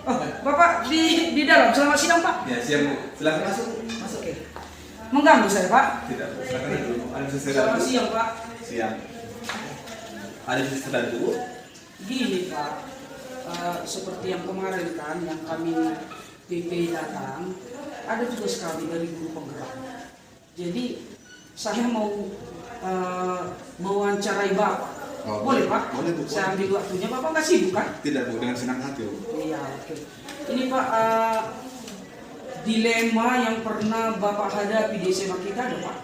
Oh, Bapak di dalam. Selamat siang, Pak. Ya, siang Bu. Silakan masuk. Masuk. Oke. Mengganggu saya, Pak? Tidak, Bu. Silakan dulu. Ada bisa saya Selamat bantu? siang, Pak. Siang. Ada bisa saya bantu, Bu? Gini, Pak. Seperti yang kemarin kan, yang kami PP datang, ada tugas kami dari guru penggerak. Jadi saya mau mewawancarai Bapak. Oh, boleh, Pak? boleh, Bu. Saya ambil waktunya. Bapak nggak sibuk kan? Tidak, Bu. Dengan senang hati, Bu. Iya, oke. Ini Pak, dilema yang pernah Bapak hadapi di SMA kita ada, Pak?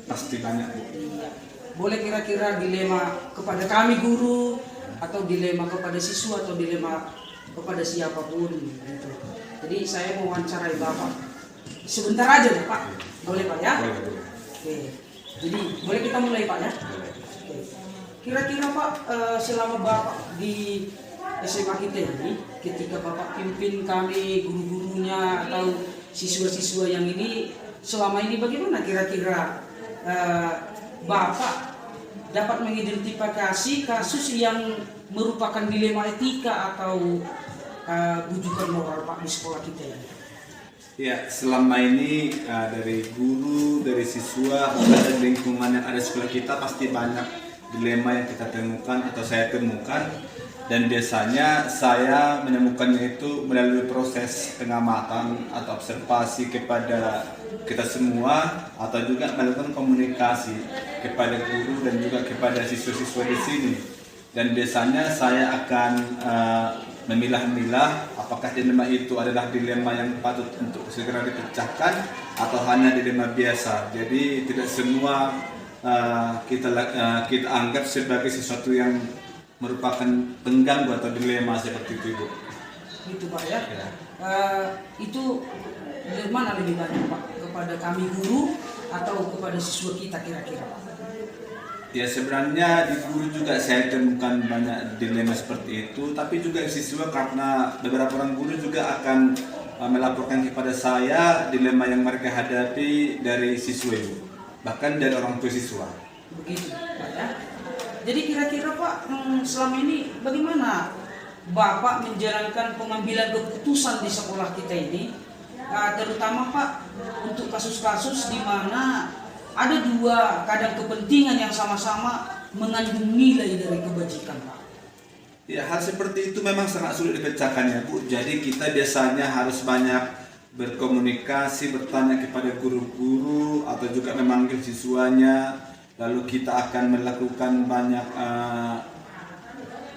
Pasti banyak, Bu. Iya. Boleh kira-kira dilema kepada kami guru, atau dilema kepada siswa, atau dilema kepada siapapun gitu. Jadi saya mau wawancarai Bapak. Sebentar aja deh, Pak. Boleh, Pak, ya? Boleh, boleh. Oke. Jadi boleh kita mulai, Pak, ya? Boleh. Oke. Kira-kira Pak, selama Bapak di SMA kita ini, ketika Bapak pimpin kami, guru-gurunya atau siswa-siswa yang ini, selama ini bagaimana kira-kira Bapak dapat mengidentifikasi kasus yang merupakan dilema etika atau bujukan moral Pak di sekolah kita ya? Ya, selama ini dari guru, dari siswa, dan lingkungan yang ada di sekolah kita pasti banyak dilema yang kita temukan atau saya temukan, dan biasanya saya menemukannya itu melalui proses pengamatan atau observasi kepada kita semua, atau juga melakukan komunikasi kepada guru dan juga kepada siswa-siswa di sini. Dan biasanya saya akan memilah-milah apakah dilema itu adalah dilema yang patut untuk segera dipecahkan atau hanya dilema biasa. Jadi tidak semua kita anggap sebagai sesuatu yang merupakan pengganggu atau dilema seperti itu, Bu. Gitu Pak ya? Ya. Itu mana lebih banyak Pak? Kepada kami guru atau kepada siswa kita kira-kira Pak? Ya, sebenarnya di guru juga saya temukan banyak dilema seperti itu, tapi juga siswa, karena beberapa orang guru juga akan melaporkan kepada saya dilema yang mereka hadapi dari siswa itu, bahkan dari orang tua siswa. Begitu Pak ya? Jadi kira-kira Pak, selama ini bagaimana Bapak menjalankan pengambilan keputusan di sekolah kita ini, terutama Pak untuk kasus-kasus di mana ada dua kadang kepentingan yang sama-sama mengandung nilai dari kebajikan Pak? Ya, hal seperti itu memang sangat sulit dipecahkan ya, Bu. Jadi kita biasanya harus banyak berkomunikasi, bertanya kepada guru-guru atau juga memanggil siswanya. Lalu kita akan melakukan banyak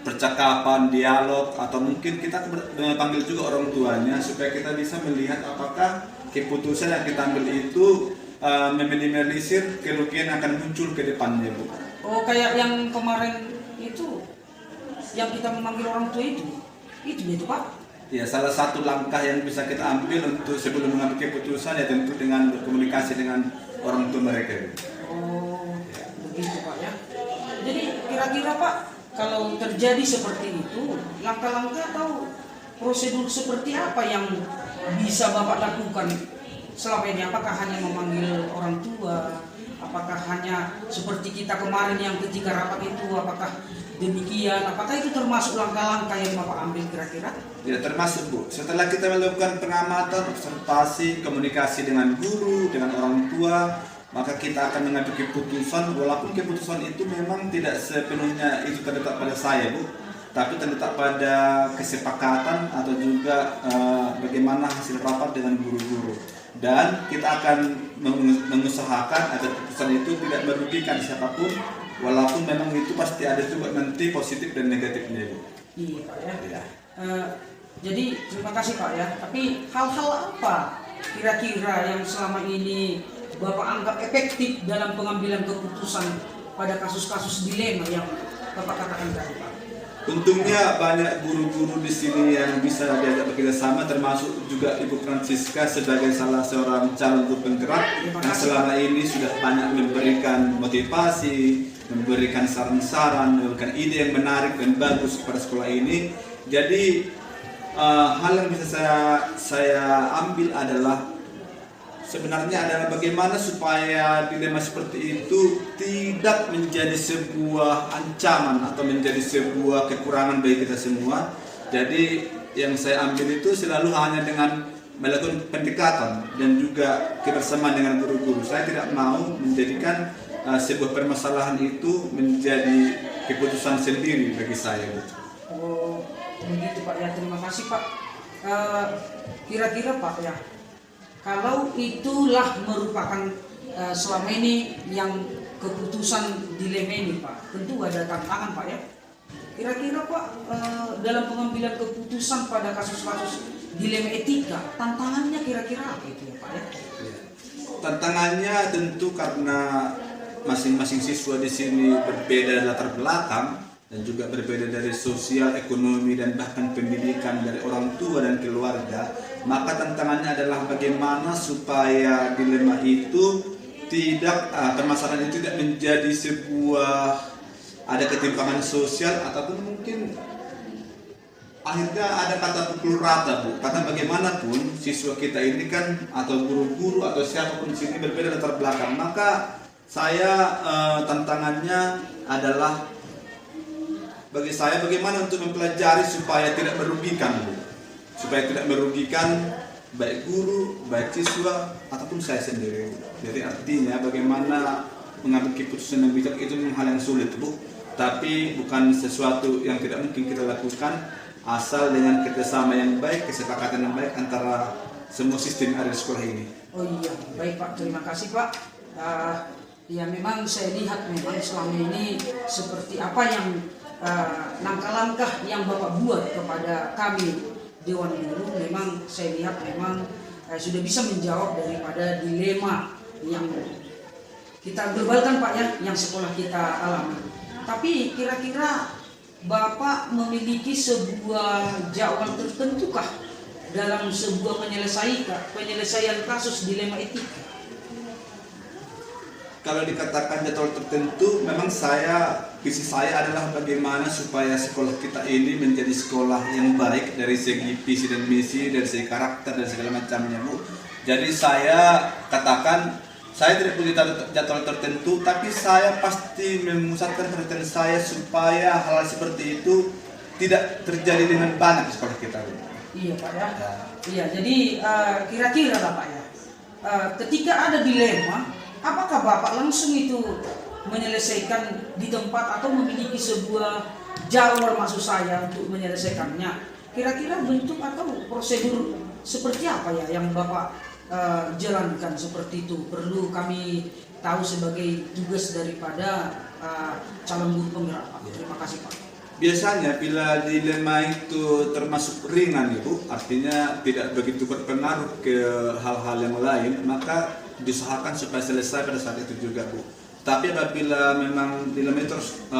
percakapan, dialog, atau mungkin kita panggil juga orang tuanya supaya kita bisa melihat apakah keputusan yang kita ambil itu meminimalisir kerugian yang akan muncul ke depannya, Bu. Oh, kayak yang kemarin itu, yang kita memanggil orang tua itu Pak? Ya, salah satu langkah yang bisa kita ambil untuk sebelum mengambil keputusan ya tentu dengan berkomunikasi dengan orang tua mereka, Bu. Oh, begitu Pak ya. Jadi kira-kira Pak, kalau terjadi seperti itu, langkah-langkah atau prosedur seperti apa yang bisa Bapak lakukan selama ini? Apakah hanya memanggil orang tua? Apakah hanya seperti kita kemarin yang ketika rapat itu, apakah demikian? Apakah itu termasuk langkah-langkah yang Bapak ambil kira-kira? Ya, termasuk, Bu. Setelah kita melakukan pengamatan, observasi, komunikasi dengan guru, dengan orang tua, maka kita akan mengambil keputusan, walaupun keputusan itu memang tidak sepenuhnya itu terletak pada saya, Bu, tapi terletak pada kesepakatan atau juga bagaimana hasil rapat dengan guru-guru. Dan kita akan mengusahakan agar keputusan itu tidak merugikan siapapun, walaupun memang itu pasti ada juga nanti positif dan negatifnya, Bu. Iya Pak ya. Ya. Jadi terima kasih Pak ya. Tapi hal-hal apa kira-kira yang selama ini Bapak anggap efektif dalam pengambilan keputusan pada kasus-kasus dilema yang Bapak katakan tadi Pak? Untungnya banyak guru-guru di sini yang bisa diajak bekerjasama, termasuk juga Ibu Francisca sebagai salah seorang calon guru penggerak yang selama ini sudah banyak memberikan motivasi, memberikan saran-saran, memberikan ide yang menarik dan bagus kepada sekolah ini. Jadi hal yang bisa saya ambil adalah sebenarnya adalah bagaimana supaya dilema seperti itu tidak menjadi sebuah ancaman atau menjadi sebuah kekurangan bagi kita semua. Jadi yang saya ambil itu selalu hanya dengan melakukan pendekatan dan juga kebersamaan dengan guru-guru. Saya tidak mau menjadikan sebuah permasalahan itu menjadi keputusan sendiri bagi saya. Oh, begitu Pak ya, terima kasih Pak. Kira-kira Pak ya, kalau itulah merupakan selama ini yang keputusan dilema ini Pak, tentu ada tantangan Pak ya. Kira-kira Pak, dalam pengambilan keputusan pada kasus-kasus dilema etika, tantangannya kira-kira apa itu ya Pak ya? Tantangannya tentu karena masing-masing siswa di sini berbeda latar belakang dan juga berbeda dari sosial, ekonomi dan bahkan pendidikan dari orang tua dan keluarga. Maka tantangannya adalah bagaimana supaya dilema itu tidak permasalahan itu tidak menjadi sebuah ada ketimpangan sosial ataupun mungkin akhirnya ada kata pukul rata Bu. Karena bagaimanapun siswa kita ini kan atau guru-guru atau siapapun di sini berbeda latar belakang. Maka saya tantangannya adalah bagi saya bagaimana untuk mempelajari supaya tidak merugikan Bu. Supaya tidak merugikan baik guru, baik siswa ataupun saya sendiri. Jadi artinya bagaimana mengambil keputusan yang bijak itu memang hal yang sulit Bu. Tapi bukan sesuatu yang tidak mungkin kita lakukan asal dengan kerjasama yang baik, kesepakatan yang baik antara semua sistem yang ada di sekolah ini. Oh iya, baik Pak, terima kasih Pak. Ya memang saya lihat memang selama ini seperti apa yang langkah-langkah yang Bapak buat kepada kami Dewan Guru, memang saya lihat memang sudah bisa menjawab daripada dilema yang kita globalkan Pak ya, yang sekolah kita alami. Tapi kira-kira Bapak memiliki sebuah jawaban tertentukah dalam sebuah penyelesaian kasus dilema etika? Kalau dikatakan jadwal tertentu, memang visi saya adalah bagaimana supaya sekolah kita ini menjadi sekolah yang baik dari segi visi dan misi, dari segi karakter dan segala macamnya Bu. Jadi saya katakan saya tidak punya jadwal tertentu, tapi saya pasti memusatkan perhatian saya supaya hal seperti itu tidak terjadi dengan banyak di sekolah kita. Iya Pak ya. Iya, jadi kira-kira lah Pak ya, ketika ada dilema, apakah Bapak langsung itu menyelesaikan di tempat atau memiliki sebuah jadwal maksud saya untuk menyelesaikannya? Kira-kira bentuk atau prosedur seperti apa ya yang Bapak jalankan seperti itu? Perlu kami tahu sebagai tugas daripada calon guru penggerak Pak. Terima kasih Pak. Biasanya bila dilema itu termasuk ringan Ibu, artinya tidak begitu berpengaruh ke hal-hal yang lain, maka diusahakan supaya selesai pada saat itu juga Bu. Tapi apabila memang dilema itu terus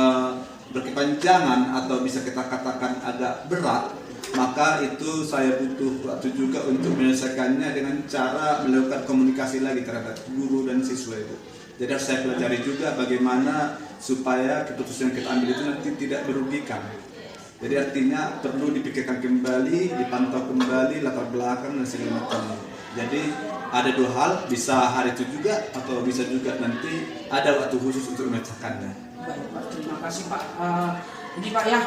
berkepanjangan atau bisa kita katakan agak berat, maka itu saya butuh waktu juga untuk menyelesaikannya dengan cara melakukan komunikasi lagi terhadap guru dan siswa itu. Jadi harus saya pelajari juga bagaimana supaya keputusan yang kita ambil itu nanti tidak merugikan. Jadi artinya perlu dipikirkan kembali, dipantau kembali latar belakang dan segala macamnya. Jadi ada dua hal, bisa hari itu juga atau bisa juga nanti ada waktu khusus untuk memecahkannya. Baik Pak, terima kasih Pak. Ini Pak ya,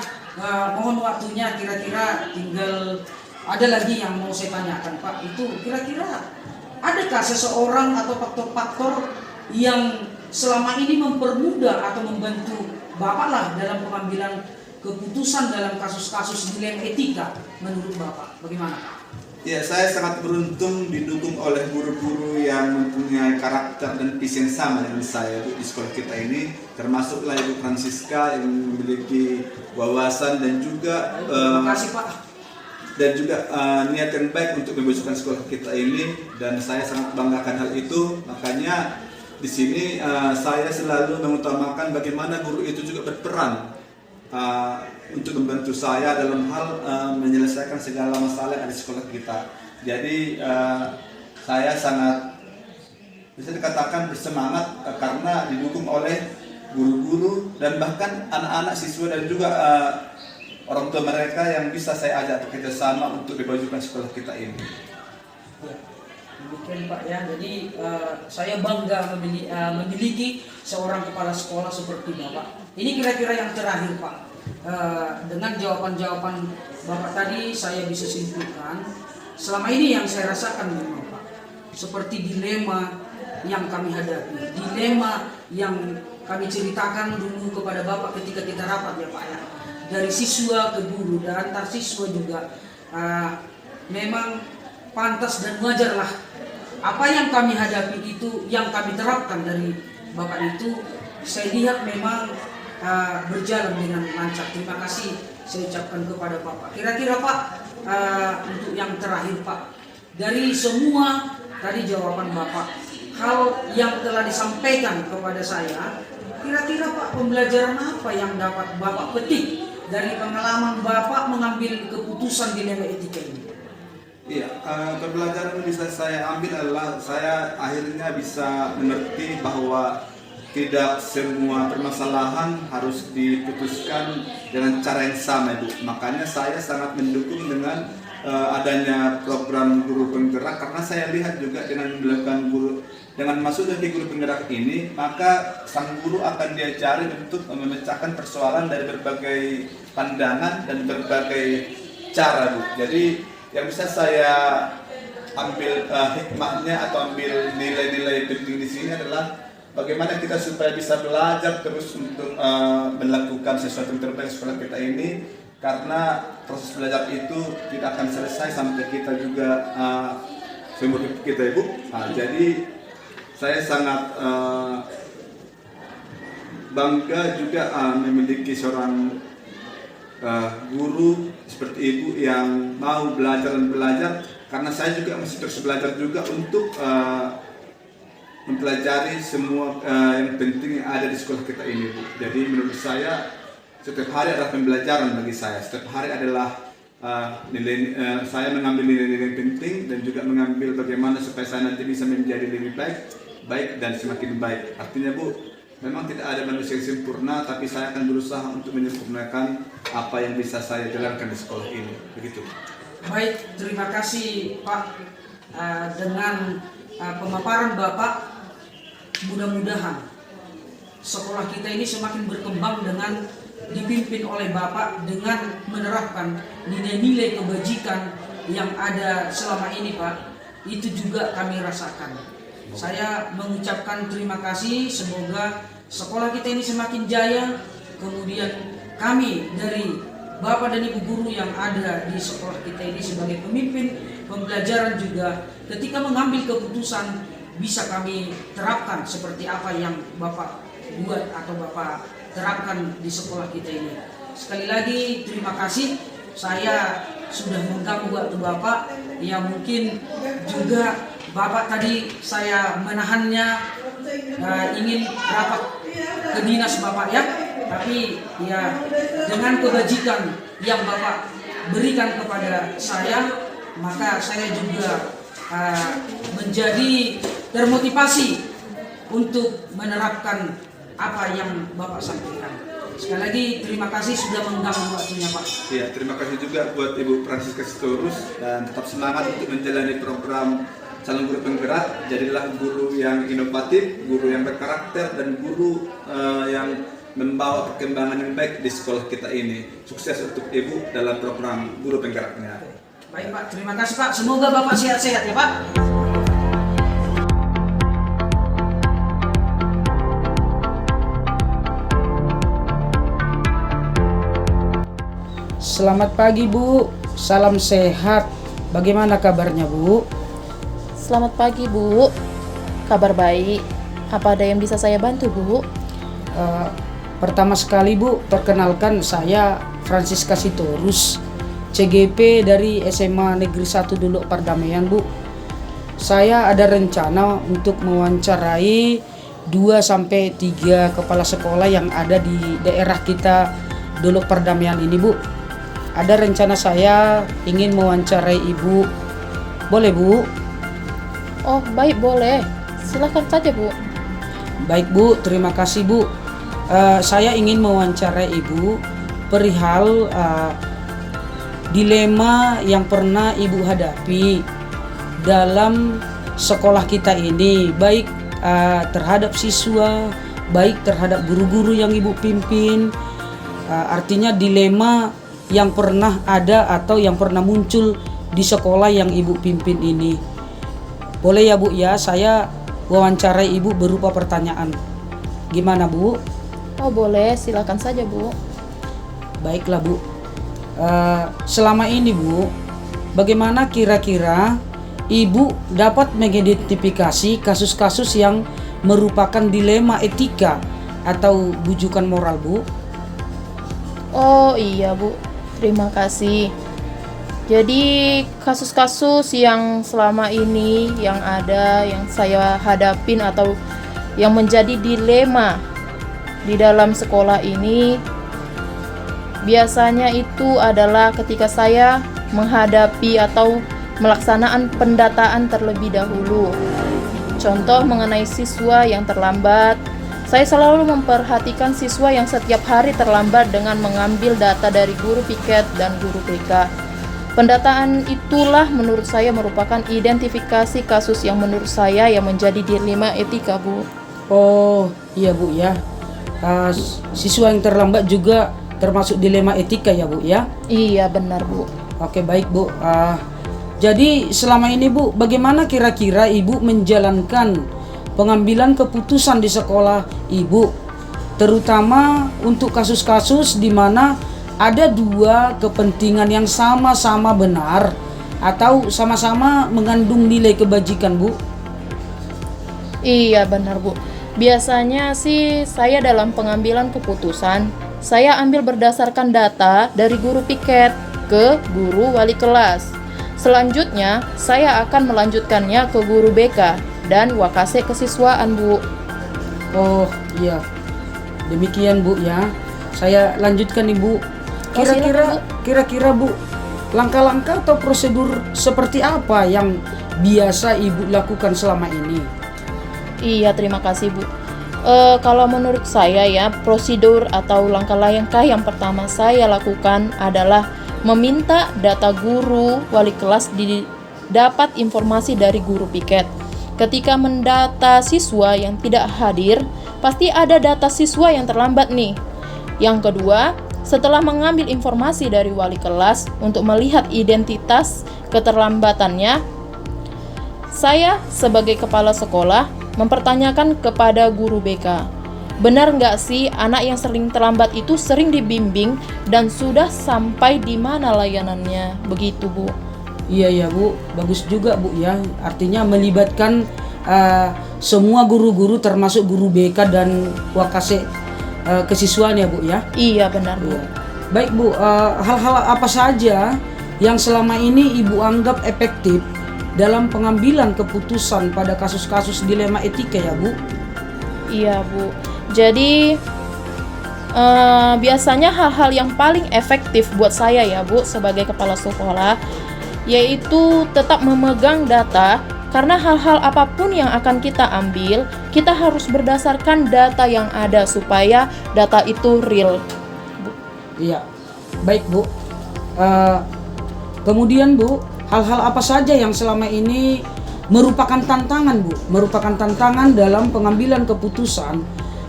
mohon waktunya kira-kira tinggal ada lagi yang mau saya tanyakan Pak. Itu kira-kira adakah seseorang atau faktor-faktor yang selama ini mempermudah atau membantu Bapak lah dalam pengambilan keputusan dalam kasus-kasus dilema etika menurut Bapak? Bagaimana Pak? Ya, saya sangat beruntung didukung oleh guru-guru yang mempunyai karakter dan visi yang sama dengan saya di sekolah kita ini, termasuklah Ibu Francisca yang memiliki wawasan dan juga niat yang baik untuk memajukan sekolah kita ini, dan saya sangat banggakan hal itu. Makanya di sini saya selalu mengutamakan bagaimana guru itu juga berperan untuk membantu saya dalam hal menyelesaikan segala masalah yang ada di sekolah kita. Jadi saya sangat bisa dikatakan bersemangat karena didukung oleh guru-guru dan bahkan anak-anak siswa dan juga orang tua mereka yang bisa saya ajak bekerja sama untuk memajukan sekolah kita ini. Demikian Pak ya, jadi saya bangga memiliki seorang kepala sekolah seperti Bapak. Ini kira-kira yang terakhir Pak. dengan jawaban-jawaban Bapak tadi saya bisa simpulkan selama ini yang saya rasakan memang Pak, seperti dilema yang kami hadapi, dilema yang kami ceritakan dulu kepada Bapak ketika kita rapat ya Pak ya, dari siswa ke guru dan antar siswa juga. Memang pantas dan wajarlah apa yang kami hadapi itu yang kami terapkan dari Bapak itu, saya lihat memang berjalan dengan lancar. Terima kasih saya ucapkan kepada Bapak. Kira-kira Pak, untuk yang terakhir Pak, dari semua tadi jawaban Bapak, hal yang telah disampaikan kepada saya, kira-kira Pak pembelajaran apa yang dapat Bapak petik dari pengalaman Bapak mengambil keputusan dilema etika ini? Iya, pembelajaran yang bisa saya ambil adalah saya akhirnya bisa mengerti bahwa tidak semua permasalahan harus diputuskan dengan cara yang sama, Bu. Makanya saya sangat mendukung dengan adanya program guru penggerak, karena saya lihat juga dengan melakukan dengan masuk di guru penggerak ini, maka sang guru akan diajari untuk memecahkan persoalan dari berbagai pandangan dan berbagai cara, Bu. Jadi yang bisa saya ambil hikmahnya atau ambil nilai-nilai penting di sini adalah bagaimana kita supaya bisa belajar terus untuk melakukan sesuatu yang terbaik sekolah kita ini, karena proses belajar itu tidak akan selesai sampai kita juga seumur hidup kita, Ibu. Jadi saya sangat bangga juga memiliki seorang guru seperti Ibu yang mau belajar dan belajar, karena saya juga masih terus belajar juga untuk mempelajari semua yang penting yang ada di sekolah kita ini, Bu. Jadi menurut saya setiap hari adalah pembelajaran bagi saya. Setiap hari adalah saya mengambil nilai-nilai penting dan juga mengambil bagaimana supaya saya nanti bisa menjadi lebih baik dan semakin baik. Artinya, Bu, memang tidak ada manusia yang sempurna, tapi saya akan berusaha untuk menyempurnakan apa yang bisa saya jalankan di sekolah ini. Begitu. Baik, terima kasih Pak. Dengan pemaparan Bapak, mudah-mudahan sekolah kita ini semakin berkembang dengan dipimpin oleh Bapak dengan menerapkan nilai-nilai kebajikan yang ada selama ini, Pak. Itu juga kami rasakan. Saya mengucapkan terima kasih, semoga sekolah kita ini semakin jaya. Kemudian kami dari Bapak dan Ibu guru yang ada di sekolah kita ini sebagai pemimpin pembelajaran juga ketika mengambil keputusan bisa kami terapkan seperti apa yang Bapak buat atau Bapak terapkan di sekolah kita ini. Sekali lagi terima kasih, saya sudah mengganggu waktu Bapak. Ya mungkin juga Bapak tadi saya menahannya ingin rapat ke dinas Bapak ya, tapi ya dengan kebajikan yang Bapak berikan kepada saya, maka saya juga menjadi termotivasi untuk menerapkan apa yang Bapak sampaikan. Sekali lagi terima kasih sudah mengganggu waktunya Pak. Iya, terima kasih juga buat Ibu Francisca Sitorus, dan tetap semangat untuk menjalani program calon guru penggerak. Jadilah guru yang inovatif, guru yang berkarakter, dan guru yang membawa perkembangan yang baik di sekolah kita ini. Sukses untuk Ibu dalam program guru penggeraknya. Baik Pak, terima kasih Pak. Semoga Bapak sehat-sehat ya Pak. Selamat pagi Bu, salam sehat. Bagaimana kabarnya Bu? Selamat pagi Bu, kabar baik. Apa ada yang bisa saya bantu Bu? Pertama sekali Bu, perkenalkan saya Francisca Sitorus, CGP dari SMA Negeri 1 Dolok Pardamaian Bu. Saya ada rencana untuk mewawancarai 2-3 kepala sekolah yang ada di daerah kita Dolok Pardamaian ini Bu. Ada rencana saya ingin mewawancarai Ibu. Boleh Bu? Oh baik, boleh. Silakan saja Bu. Baik Bu, terima kasih Bu. Saya ingin mewawancarai Ibu perihal dilema yang pernah Ibu hadapi dalam sekolah kita ini, baik terhadap siswa, baik terhadap guru-guru yang Ibu pimpin. Artinya dilema yang pernah ada atau yang pernah muncul di sekolah yang Ibu pimpin ini. Boleh ya Bu ya, saya wawancarai Ibu berupa pertanyaan. Gimana Bu? Oh boleh, silakan saja Bu. Baiklah Bu. Selama ini Bu, bagaimana kira-kira Ibu dapat mengidentifikasi kasus-kasus yang merupakan dilema etika atau bujukan moral Bu? Oh iya Bu, terima kasih. Jadi kasus-kasus yang selama ini yang ada, yang saya hadapin atau yang menjadi dilema di dalam sekolah ini, biasanya itu adalah ketika saya menghadapi atau melaksanaan pendataan terlebih dahulu. Contoh mengenai siswa yang terlambat, saya selalu memperhatikan siswa yang setiap hari terlambat dengan mengambil data dari guru piket dan guru BK. Pendataan itulah menurut saya merupakan identifikasi kasus yang menurut saya yang menjadi dilema etika Bu. Oh iya Bu ya. Siswa yang terlambat juga termasuk dilema etika ya Bu ya? Iya benar Bu. Oke baik Bu. Jadi selama ini Bu, bagaimana kira-kira Ibu menjalankan pengambilan keputusan di sekolah Ibu, terutama untuk kasus-kasus di mana ada dua kepentingan yang sama-sama benar atau sama-sama mengandung nilai kebajikan Bu? Iya benar Bu. Biasanya sih saya dalam pengambilan keputusan, saya ambil berdasarkan data dari guru piket ke guru wali kelas. Selanjutnya, saya akan melanjutkannya ke guru BK dan wakase kesiswaan Bu. Oh iya, demikian Bu ya. Saya lanjutkan Ibu. Kira-kira Bu, langkah-langkah atau prosedur seperti apa yang biasa Ibu lakukan selama ini? Iya, terima kasih Bu. Kalau menurut saya ya, prosedur atau langkah-langkah yang pertama saya lakukan adalah meminta data guru wali kelas dapat informasi dari guru piket. Ketika mendata siswa yang tidak hadir, pasti ada data siswa yang terlambat nih. Yang kedua, setelah mengambil informasi dari wali kelas untuk melihat identitas keterlambatannya, saya sebagai kepala sekolah mempertanyakan kepada guru BK, benar nggak sih anak yang sering terlambat itu sering dibimbing dan sudah sampai di mana layanannya? Begitu Bu. Iya Bu, bagus juga Bu ya. Artinya melibatkan semua guru-guru termasuk guru BK dan wakase kesiswaan ya Bu ya. Iya benar Bu. Baik Bu, hal-hal apa saja yang selama ini Ibu anggap efektif dalam pengambilan keputusan pada kasus-kasus dilema etika ya Bu? Iya Bu. Jadi biasanya hal-hal yang paling efektif buat saya ya Bu sebagai kepala sekolah, yaitu tetap memegang data, karena hal-hal apapun yang akan kita ambil, kita harus berdasarkan data yang ada supaya data itu real. Iya, baik Bu. Kemudian Bu, hal-hal apa saja yang selama ini merupakan tantangan Bu, merupakan tantangan dalam pengambilan keputusan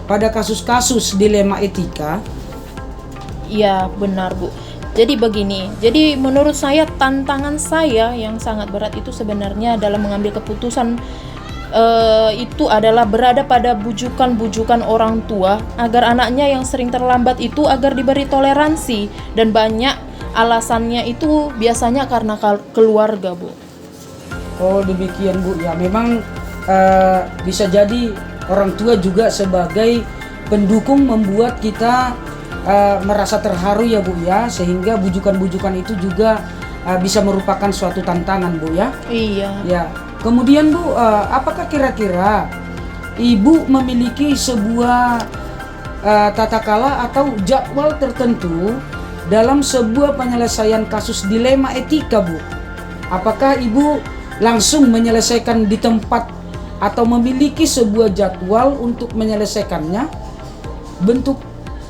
pada kasus-kasus dilema etika? Iya benar Bu. Jadi begini, jadi menurut saya tantangan saya yang sangat berat itu sebenarnya dalam mengambil keputusan itu adalah berada pada bujukan-bujukan orang tua agar anaknya yang sering terlambat itu agar diberi toleransi, dan banyak alasannya itu biasanya karena keluarga Bu. Oh demikian Bu ya, memang bisa jadi orang tua juga sebagai pendukung membuat kita merasa terharu ya Bu ya, sehingga bujukan-bujukan itu juga bisa merupakan suatu tantangan Bu ya. Iya. Ya. Kemudian Bu, apakah kira-kira Ibu memiliki sebuah tata kala atau jadwal tertentu dalam sebuah penyelesaian kasus dilema etika Bu? Apakah Ibu langsung menyelesaikan di tempat atau memiliki sebuah jadwal untuk menyelesaikannya? Bentuk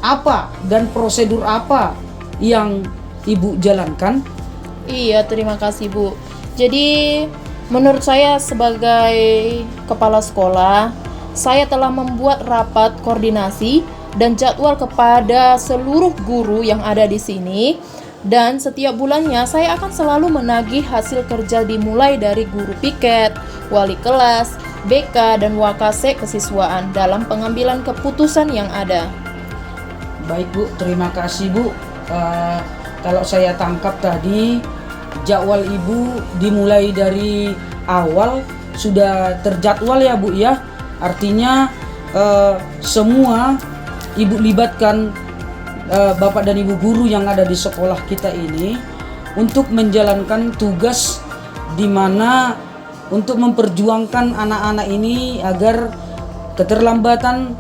apa dan prosedur apa yang Ibu jalankan? Iya, terima kasih Bu. Jadi menurut saya sebagai kepala sekolah, saya telah membuat rapat koordinasi dan jadwal kepada seluruh guru yang ada di sini. Dan setiap bulannya saya akan selalu menagih hasil kerja dimulai dari guru piket, wali kelas, BK, dan wakase kesiswaan dalam pengambilan keputusan yang ada. Baik Bu, terima kasih Bu. Kalau saya tangkap tadi, jadwal Ibu dimulai dari awal sudah terjadwal ya Bu ya. Artinya semua Ibu libatkan Bapak dan Ibu guru yang ada di sekolah kita ini untuk menjalankan tugas di mana untuk memperjuangkan anak-anak ini agar keterlambatan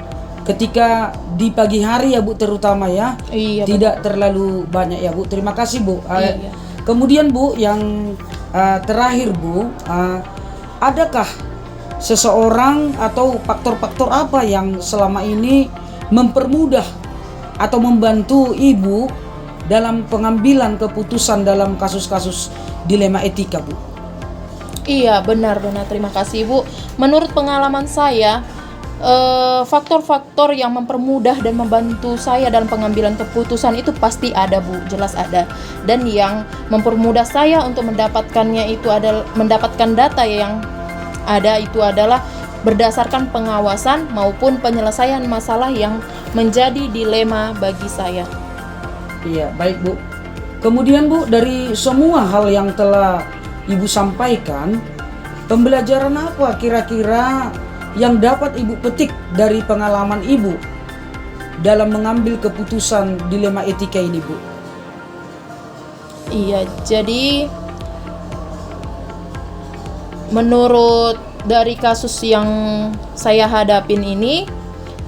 ketika di pagi hari ya Bu terutama ya, Iya, tidak terlalu banyak ya Bu. Terima kasih Bu. Iya. Kemudian Bu yang terakhir Bu, adakah seseorang atau faktor-faktor apa yang selama ini mempermudah atau membantu Ibu dalam pengambilan keputusan dalam kasus-kasus dilema etika Bu? Iya, benar-benar, terima kasih Bu. Menurut pengalaman saya, faktor-faktor yang mempermudah dan membantu saya dalam pengambilan keputusan itu pasti ada Bu, jelas ada. Dan yang mempermudah saya untuk mendapatkannya itu adalah mendapatkan data yang ada itu adalah berdasarkan pengawasan maupun penyelesaian masalah yang menjadi dilema bagi saya. Iya, baik Bu. Kemudian Bu, dari semua hal yang telah Ibu sampaikan, pembelajaran apa kira-kira yang dapat Ibu petik dari pengalaman Ibu dalam mengambil keputusan dilema etika ini Bu? Iya, jadi menurut dari kasus yang saya hadapin ini,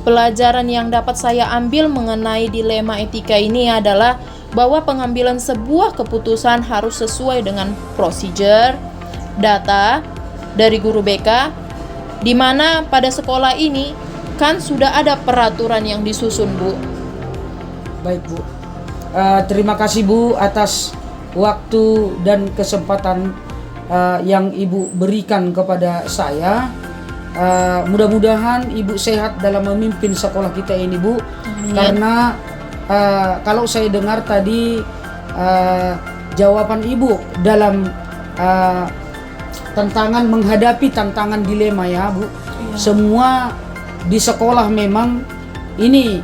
pelajaran yang dapat saya ambil mengenai dilema etika ini adalah bahwa pengambilan sebuah keputusan harus sesuai dengan prosedur, data dari guru BK, di mana pada sekolah ini kan sudah ada peraturan yang disusun Bu. Baik Bu, terima kasih Bu atas waktu dan kesempatan yang Ibu berikan kepada saya. Mudah-mudahan Ibu sehat dalam memimpin sekolah kita ini Bu. Amin. Karena kalau saya dengar tadi jawaban Ibu dalam tantangan menghadapi tantangan dilema ya Bu. Iya. Semua di sekolah memang ini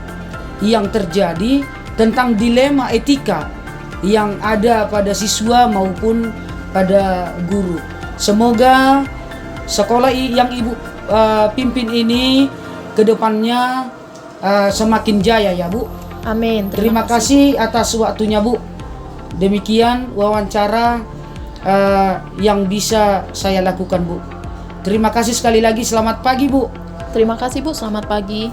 yang terjadi tentang dilema etika yang ada pada siswa maupun pada guru. Semoga sekolah yang Ibu pimpin ini ke depannya semakin jaya ya Bu. Amin. Terima kasih atas waktunya Bu. Demikian wawancara yang bisa saya lakukan Bu. Terima kasih sekali lagi, selamat pagi Bu. Terima kasih Bu, selamat pagi.